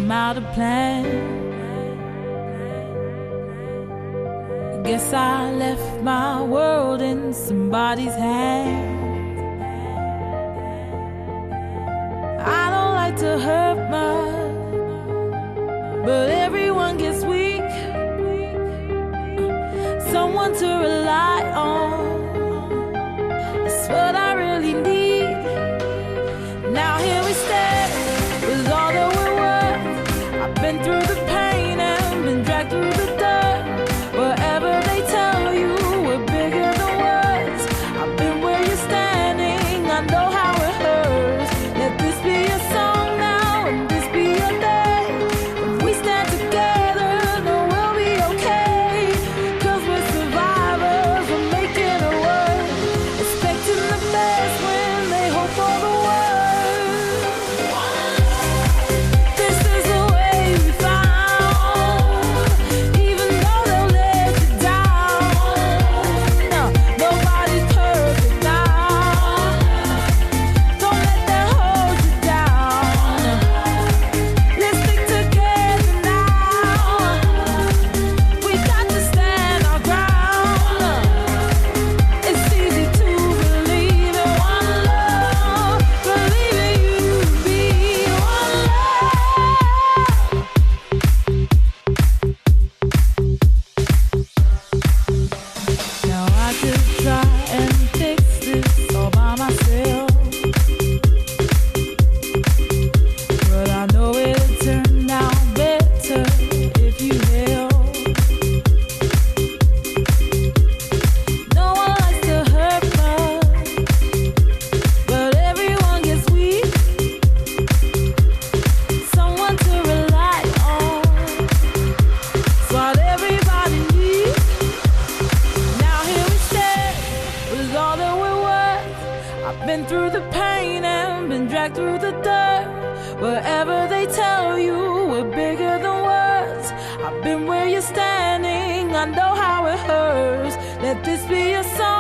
came out of plan. Guess I left my world in somebody's hands. I don't like to hurt much, but everyone gets weak. Someone to rely on, that's what I really need. Now here we stand with all that we're worth. I've been through the pain and been dragged through the dirt. Wherever they tell you we're bigger than words, I've been where you're standing, I know how it hurts. Let this be a song now and this be a day. If we stand together, then we'll be okay. 'Cause we're survivors, we're making it work. Expecting the best when they hope for the worst. This is the way we found, even though they'll let you down. No, nobody's perfect now. Don't let that hold you down. Let's stick together now. We got to stand our ground. It's easy to believe in one love, believe in you and me, one love. Now I could try and fix this all by myself, but I know it'll turn out better if you help. No one likes to hurt much, but everyone gets weak. Someone to rely on, it's what everybody needs. Now here we stand with all that we're worth. I've been through the pain and been dragged through the dirt. Wherever they tell you we're bigger than words, I've been where you're standing, I know how it hurts. Let this be a song